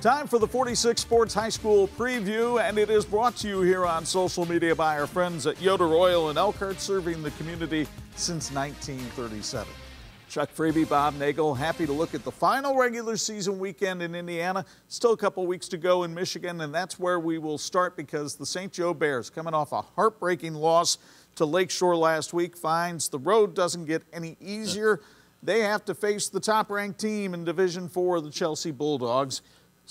Time for the 46 Sports High School preview, and it is brought to you here on social media by our friends at Yoder Oil in Elkhart, serving the community since 1937. Chuck Freeby, Bob Nagel, happy to look at the final regular season weekend in Indiana. Still a couple weeks to go in Michigan, and that's where we will start because the St. Joe Bears, coming off a heartbreaking loss to Lakeshore last week, finds the road doesn't get any easier. They have to face the top-ranked team in Division IV, the Chelsea Bulldogs.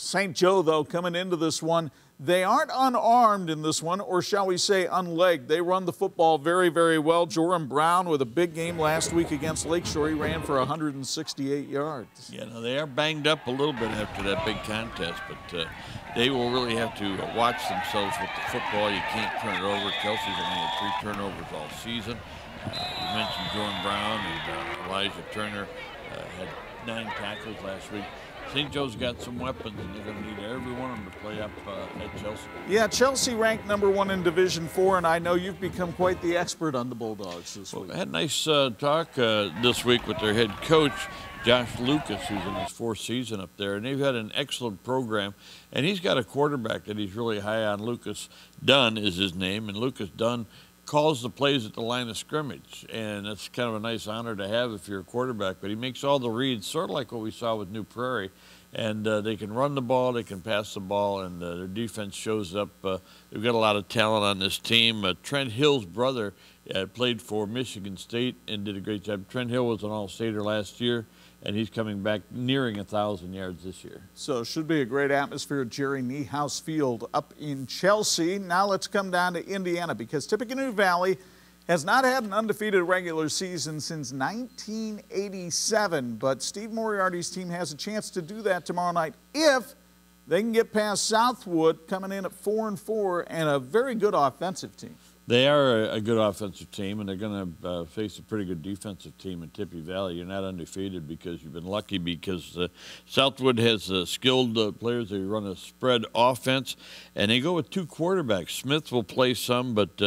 St. Joe, though, coming into this one, they aren't unarmed in this one, or shall we say unlegged. They run the football very, very well. Joram Brown with a big game last week against Lakeshore. He ran for 168 yards. Yeah, no, they are banged up a little bit after that big contest, but they will really have to watch themselves with the football. You can't turn it over. Chelsea's only had 3 turnovers all season. You mentioned Joram Brown and Elijah Turner had 9 tackles last week. St. Joe's got some weapons, and they're going to need every one of them to play up at Chelsea. Yeah, Chelsea ranked #1 in Division IV, and I know you've become quite the expert on the Bulldogs this week. I had a nice talk this week with their head coach, Josh Lucas, who's in his 4th season up there, and they've had an excellent program, and he's got a quarterback that he's really high on. Lucas Dunn is his name, and Lucas Dunn calls the plays at the line of scrimmage, and that's kind of a nice honor to have if you're a quarterback, but he makes all the reads, sort of like what we saw with New Prairie, and they can run the ball, they can pass the ball, and their defense shows up. They've got a lot of talent on this team. Trent Hill's brother played for Michigan State and did a great job. Trent Hill was an All-Stater last year, and he's coming back nearing 1,000 yards this year. So it should be a great atmosphere at Jerry Niehaus Field up in Chelsea. Now let's come down to Indiana because Tippecanoe Valley has not had an undefeated regular season since 1987, but Steve Moriarty's team has a chance to do that tomorrow night if they can get past Southwood, coming in at 4-4 and a very good offensive team. They are a good offensive team, and they're going to face a pretty good defensive team in Tippy Valley. You're not undefeated because you've been lucky because Southwood has skilled players. They run a spread offense, and they go with 2 quarterbacks. Smith will play some, but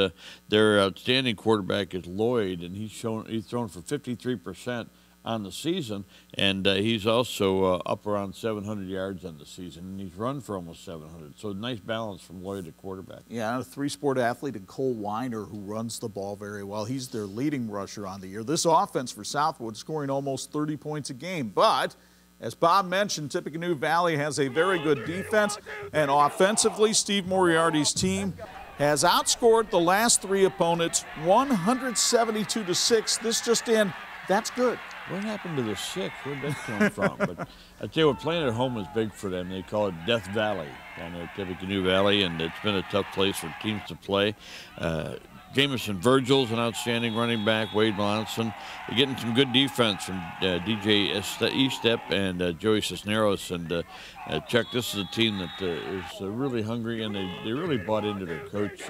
their outstanding quarterback is Lloyd, and he's thrown for 53% on the season, and he's also up around 700 yards on the season, and he's run for almost 700. So nice balance from Lloyd at quarterback. Yeah, a 3-sport athlete in Cole Weiner who runs the ball very well. He's their leading rusher on the year. This offense for Southwood scoring almost 30 points a game, but as Bob mentioned, Tippecanoe Valley has a very good defense, and offensively, Steve Moriarty's team has outscored the last 3 opponents 172-6. This just in, that's good. What happened to the 6? Where'd that come from? But I tell you what, playing at home is big for them. They call it Death Valley down there at Tippecanoe Valley, and it's been a tough place for teams to play. Jamison Virgil's an outstanding running back. Wade Melanson. They're getting some good defense from DJ Estep and Joey Cisneros. And Chuck, this is a team that is really hungry, and they really bought into their coach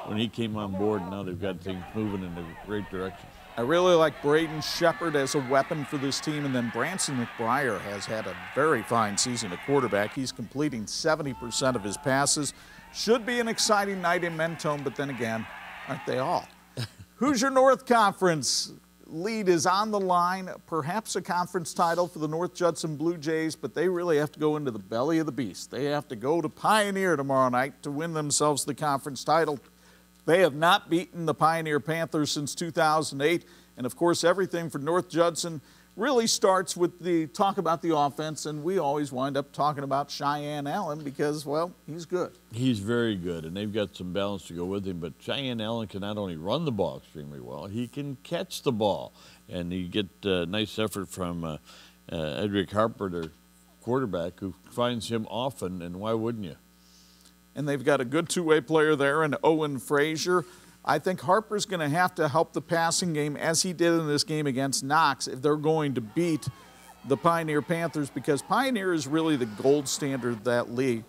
when he came on board, and now they've got things moving in a great direction. I really like Braden Shepard as a weapon for this team, and then Branson McBriar has had a very fine season at quarterback. He's completing 70% of his passes. Should be an exciting night in Mentone, but then again, aren't they all? Hoosier North Conference lead is on the line, perhaps a conference title for the North Judson Blue Jays, but they really have to go into the belly of the beast. They have to go to Pioneer tomorrow night to win themselves the conference title. They have not beaten the Pioneer Panthers since 2008, and of course everything for North Judson really starts with the talk about the offense, and we always wind up talking about Cheyenne Allen because, well, he's good. He's very good, and they've got some balance to go with him, but Cheyenne Allen can not only run the ball extremely well, he can catch the ball, and you get a nice effort from Edric Harper, their quarterback, who finds him often, and why wouldn't you? And they've got a good 2-way player there in Owen Frazier. I think Harper's going to have to help the passing game as he did in this game against Knox if they're going to beat the Pioneer Panthers, because Pioneer is really the gold standard of that league.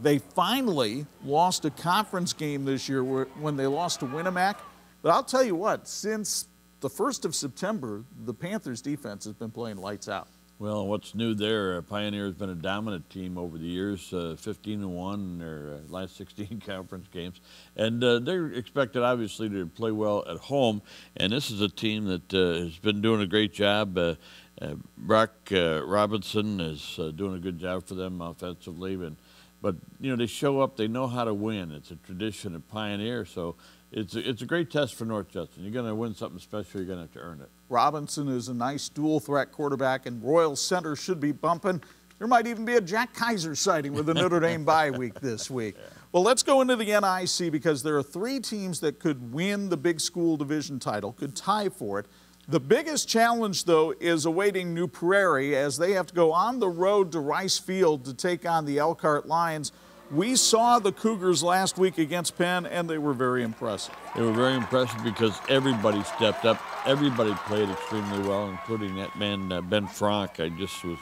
They finally lost a conference game this year when they lost to Winnemac. But I'll tell you what, since the 1st of September, the Panthers defense has been playing lights out. Well, what's new there, Pioneer has been a dominant team over the years, 15-1 in their last 16 conference games. And they're expected, obviously, to play well at home. And this is a team that has been doing a great job. Brock Robinson is doing a good job for them offensively. But, you know, they show up, they know how to win. It's a tradition at Pioneer, so it's a great test for North Justin. You're going to win something special, you're going to have to earn it. Robinson is a nice dual-threat quarterback, and Royal Center should be bumping. There might even be a Jack Kaiser sighting with the Notre Dame bye week this week. Well, let's go into the NIC because there are 3 teams that could win the big school division title, could tie for it. The biggest challenge, though, is awaiting New Prairie as they have to go on the road to Rice Field to take on the Elkhart Lions. We saw the Cougars last week against Penn, and they were very impressive. They were very impressive because everybody stepped up. Everybody played extremely well, including that man, Ben Frank. I just was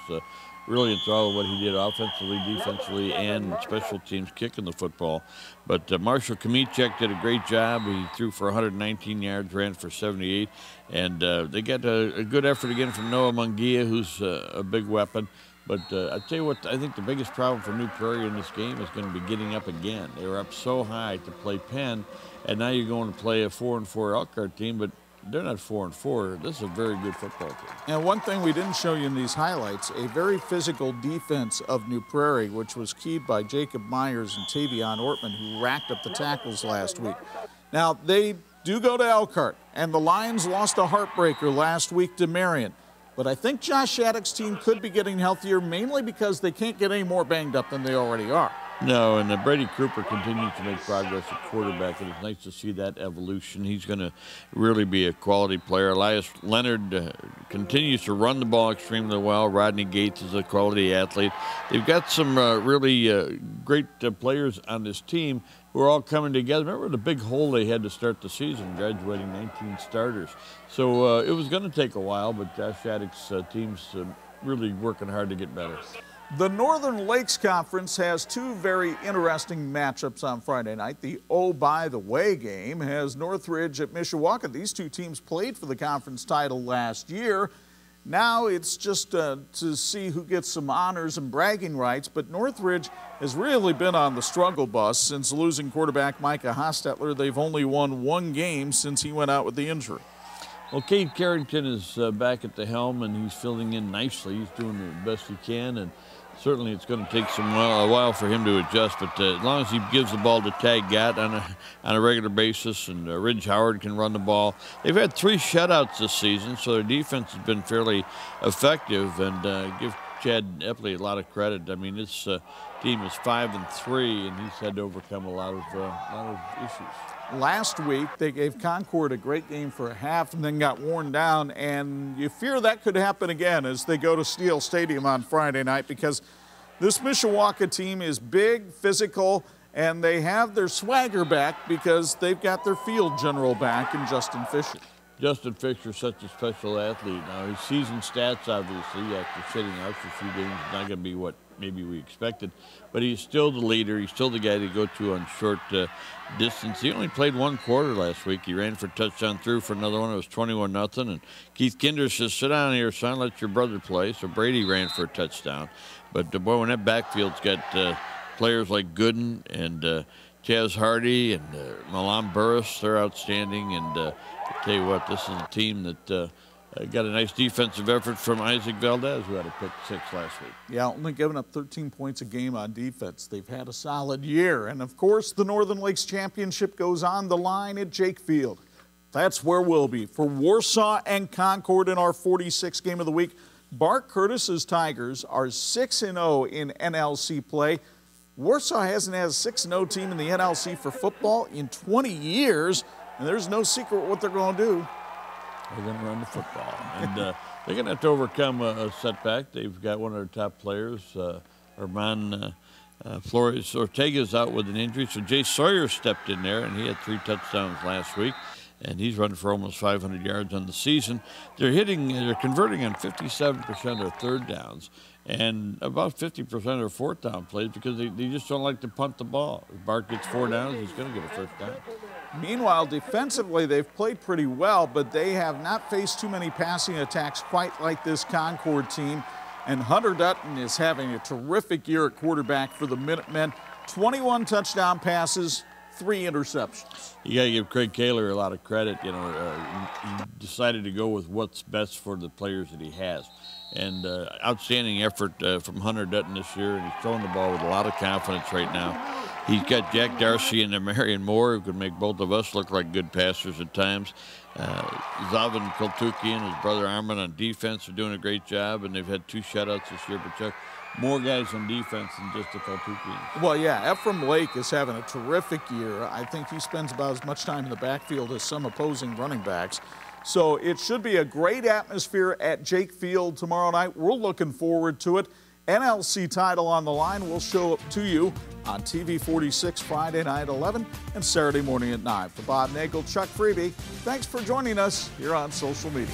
really enthralled with what he did offensively, defensively, and special teams kicking the football. But Marshall Kamichek did a great job. He threw for 119 yards, ran for 78, and they got a good effort again from Noah Munguia, who's a big weapon. But I tell you what, I think the biggest problem for New Prairie in this game is going to be getting up again. They were up so high to play Penn, and now you're going to play a 4-4 Elkhart team, but they're not 4-4. This is a very good football team. And one thing we didn't show you in these highlights, a very physical defense of New Prairie, which was keyed by Jacob Myers and Tavion Ortman, who racked up the tackles last week. Now, they do go to Elkhart, and the Lions lost a heartbreaker last week to Marion. But I think Josh Shattuck's team could be getting healthier, mainly because they can't get any more banged up than they already are. No, and Brady Cooper continues to make progress at quarterback, and it's nice to see that evolution. He's going to really be a quality player. Elias Leonard continues to run the ball extremely well. Rodney Gates is a quality athlete. They've got some really great players on this team who are all coming together. Remember the big hole they had to start the season, graduating 19 starters. So it was going to take a while, but Josh Shattuck's team's really working hard to get better. The Northern Lakes Conference has 2 very interesting matchups on Friday night. The Oh By the Way game has Northridge at Mishawaka. These 2 teams played for the conference title last year. Now it's just to see who gets some honors and bragging rights, but Northridge has really been on the struggle bus since losing quarterback Micah Hostetler. They've only won 1 game since he went out with the injury. Well, Cade Carrington is back at the helm, and he's filling in nicely. He's doing the best he can, and certainly it's going to take a while for him to adjust, but as long as he gives the ball to Tag Gatt on a regular basis, and Ridge Howard can run the ball. They've had 3 shutouts this season, so their defense has been fairly effective, and give Chad Epley a lot of credit. I mean, this team is 5-3, and he's had to overcome a lot of issues. Last week, they gave Concord a great game for a half and then got worn down, and you fear that could happen again as they go to Steele Stadium on Friday night, because this Mishawaka team is big, physical, and they have their swagger back because they've got their field general back in Justin Fisher. Justin Fisher's such a special athlete. Now, his season stats, obviously, after sitting out for a few games, is not going to be what maybe we expected. But he's still the leader. He's still the guy to go to on short distance. He only played 1 quarter last week. He ran for a touchdown, threw for another one. It was 21-0. And Keith Kinder says, sit down here, son, let your brother play. So Brady ran for a touchdown. But, boy, when that backfield's got players like Gooden and Chaz Hardy and Milan Burris, they're outstanding. And I tell you what, this is a team that got a nice defensive effort from Isaac Valdez, who had a pick 6 last week. Yeah, only giving up 13 points a game on defense. They've had a solid year. And, of course, the Northern Lakes Championship goes on the line at Jake Field. That's where we'll be. For Warsaw and Concord in our 46th game of the week, Bart Curtis's Tigers are 6-0 in NLC play. Warsaw hasn't had a 6-0 team in the NLC for football in 20 years, and there's no secret what they're going to do. They're going to run the football. And they're going to have to overcome a setback. They've got one of their top players, Herman Flores Ortega's out with an injury. So Jay Sawyer stepped in there, and he had 3 touchdowns last week. And he's run for almost 500 yards on the season. They're converting on 57% of their 3rd downs and about 50% of their 4th down plays because they just don't like to punt the ball. If Bart gets 4 downs, he's going to get a 1st down. Meanwhile, defensively, they've played pretty well, but they have not faced too many passing attacks quite like this Concord team. And Hunter Dutton is having a terrific year at quarterback for the Minutemen. 21 touchdown passes, 3 interceptions. You got to give Craig Kaler a lot of credit. You know, he decided to go with what's best for the players that he has. And outstanding effort from Hunter Dutton this year, and he's throwing the ball with a lot of confidence right now. He's got Jack Darcy and Marion Moore, who could make both of us look like good passers at times. Zavin Koltuki and his brother Armin on defense are doing a great job, and they've had 2 shutouts this year. But Chuck, more guys on defense than just the Koltuki. Well, yeah, Ephraim Lake is having a terrific year. I think he spends about as much time in the backfield as some opposing running backs. So it should be a great atmosphere at Jake Field tomorrow night. We're looking forward to it. NLC title on the line will show up to you on TV 46 Friday night 11 and Saturday morning at 9. For Bob Nagel, Chuck Freeby, thanks for joining us here on social media.